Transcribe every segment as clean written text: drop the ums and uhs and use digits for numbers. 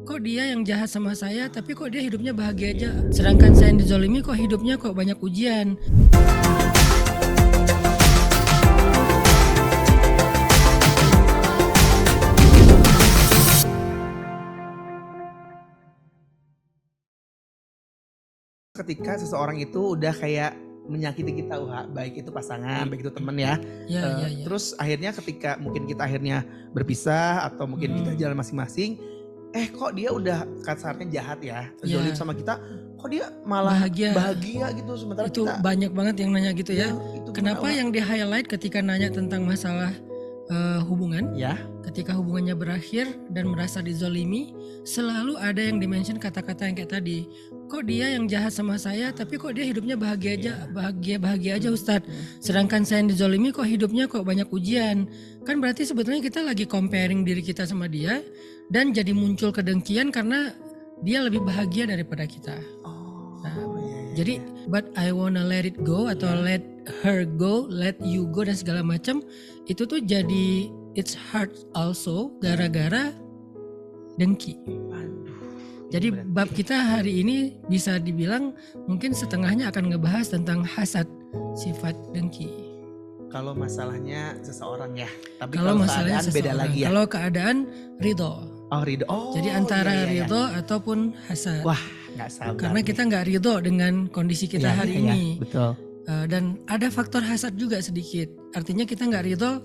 kok dia yang jahat sama saya tapi kok dia hidupnya bahagia aja, sedangkan saya yang dizolimi kok hidupnya kok banyak ujian. Ketika seseorang itu udah kayak menyakiti kita, baik itu pasangan, baik itu temen ya. Ya. Terus akhirnya ketika mungkin kita akhirnya berpisah atau mungkin kita jalan masing-masing, kok dia udah kasarnya jahat ya, zolim sama kita, kok dia malah bahagia gitu, sementara Itu kita banyak banget yang nanya gitu ya. itu Kenapa yang di highlight ketika nanya tentang masalah hubungan, ya ketika hubungannya berakhir dan merasa dizolimi, selalu ada yang dimention kata-kata yang kayak tadi. Kok dia yang jahat sama saya tapi kok dia hidupnya bahagia aja, bahagia aja Ustadz, sedangkan saya yang dizolimi kok hidupnya kok banyak ujian. Kan berarti sebetulnya kita lagi comparing diri kita sama dia, dan jadi muncul kedengkian karena dia lebih bahagia daripada kita. Jadi but I wanna let it go atau let her go, let you go dan segala macam, itu tuh jadi it's hard also gara-gara dengki. Jadi bab kita hari ini bisa dibilang mungkin setengahnya akan ngebahas tentang hasad, sifat dengki. Kalau masalahnya seseorang ya, tapi kalau keadaan beda lagi ya. Kalau keadaan ridho. Ridho. Jadi antara ridho ataupun hasad. Wah, nggak sabar. Karena kita nggak ridho dengan kondisi kita hari ini. Betul. Dan ada faktor hasad juga sedikit. Artinya kita nggak ridho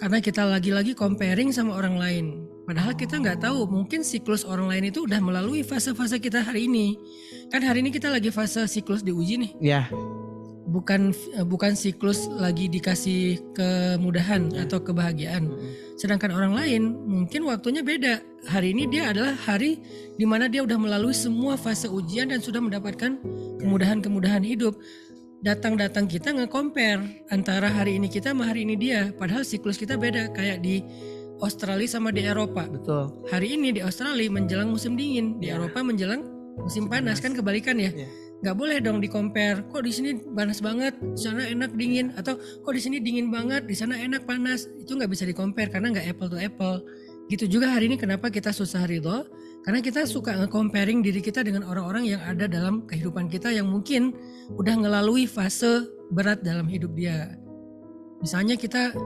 karena kita lagi-lagi comparing sama orang lain. Padahal kita nggak tahu, mungkin siklus orang lain itu udah melalui fase-fase kita hari ini. Kan hari ini kita lagi fase siklus diuji nih. Ya. Bukan siklus lagi dikasih kemudahan atau kebahagiaan. Sedangkan orang lain mungkin waktunya beda. Hari ini dia adalah hari di mana dia udah melalui semua fase ujian dan sudah mendapatkan kemudahan-kemudahan hidup. Datang-datang kita nge-compare antara hari ini kita sama hari ini dia. Padahal siklus kita beda, kayak di Australia sama di Eropa. Betul. Hari ini di Australia menjelang musim dingin, di Eropa menjelang musim panas. Kan kebalikan ya. Nggak boleh dong di-compare, kok di sini panas banget, di sana enak dingin, atau kok di sini dingin banget, di sana enak panas. Itu nggak bisa di-compare karena nggak apple to apple. Gitu juga hari ini kenapa kita susah ridho, karena kita suka nge-comparing diri kita dengan orang-orang yang ada dalam kehidupan kita yang mungkin udah ngelalui fase berat dalam hidup dia. Misalnya kita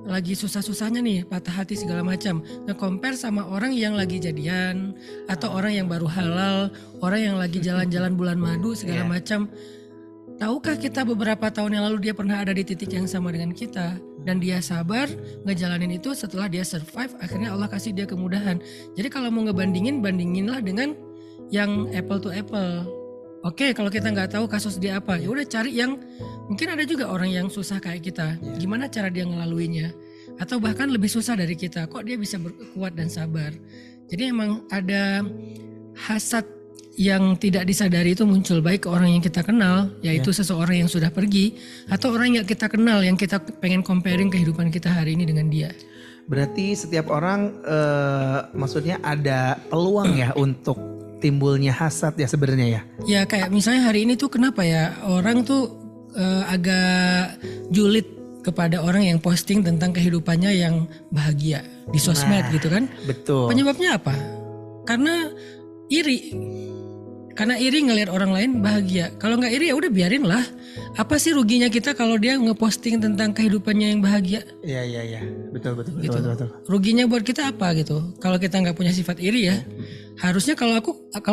lagi susah-susahnya nih, patah hati segala macam, nge-compare sama orang yang lagi jadian atau orang yang baru halal, orang yang lagi jalan-jalan bulan madu segala macam. Tahukah kita beberapa tahun yang lalu dia pernah ada di titik yang sama dengan kita, dan dia sabar ngejalanin itu. Setelah dia survive, akhirnya Allah kasih dia kemudahan. Jadi kalau mau ngebandingin, bandinginlah dengan yang apple to apple. Oke, kalau kita nggak tahu kasus dia apa, ya udah cari yang mungkin ada juga orang yang susah kayak kita. Gimana cara dia ngelaluinya? Atau bahkan lebih susah dari kita, kok dia bisa kuat dan sabar. Jadi emang ada hasad yang tidak disadari itu muncul, baik ke orang yang kita kenal, yaitu seseorang yang sudah pergi, atau orang yang kita kenal yang kita pengen comparing kehidupan kita hari ini dengan dia. Berarti setiap orang maksudnya ada peluang ya untuk timbulnya hasad ya sebenarnya ya. Ya kayak misalnya hari ini tuh kenapa ya orang tuh agak julid kepada orang yang posting tentang kehidupannya yang bahagia di sosmed gitu kan. Betul. Penyebabnya apa? Karena iri. Karena iri ngelihat orang lain bahagia. Kalau nggak iri ya udah biarin lah. Apa sih ruginya kita kalau dia ngeposting tentang kehidupannya yang bahagia? Iya. Betul. Ruginya buat kita apa gitu? Kalau kita nggak punya sifat iri ya. Harusnya kalau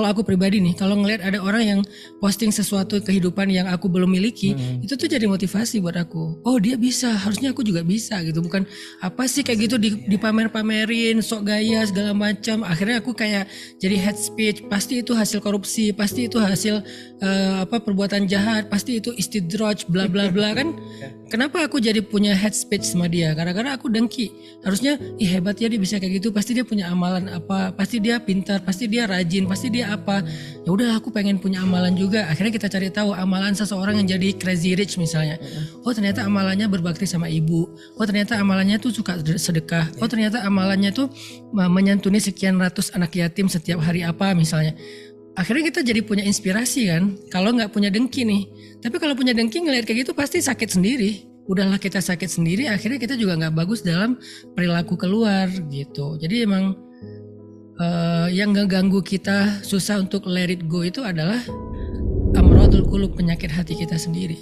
aku pribadi nih, kalau ngelihat ada orang yang posting sesuatu kehidupan yang aku belum miliki, itu tuh jadi motivasi buat aku. Oh dia bisa, harusnya aku juga bisa gitu. Bukan apa sih kayak gitu dipamer-pamerin, sok gaya segala macam. Akhirnya aku kayak jadi hate speech. Pasti itu hasil korupsi, pasti itu hasil perbuatan jahat, pasti itu istidraj bla bla bla kan. Kenapa aku jadi punya hate speech sama dia? Gara-gara aku dengki. Harusnya hebat ya dia bisa kayak gitu. Pasti dia punya amalan apa? Pasti dia pintar. Pasti dia rajin. Pasti dia apa? Ya udah aku pengen punya amalan juga. Akhirnya kita cari tahu amalan seseorang yang jadi crazy rich misalnya. Oh ternyata amalannya berbakti sama ibu. Oh ternyata amalannya tuh suka sedekah. Oh ternyata amalannya tuh menyantuni sekian ratus anak yatim setiap hari apa misalnya. Akhirnya kita jadi punya inspirasi kan. Kalau nggak punya dengki nih. Tapi kalau punya dengki ngelihat kayak gitu pasti sakit sendiri. Udahlah kita sakit sendiri, akhirnya kita juga nggak bagus dalam perilaku keluar gitu. Jadi emang yang ngeganggu kita susah untuk let it go itu adalah amradul qulub, penyakit hati kita sendiri.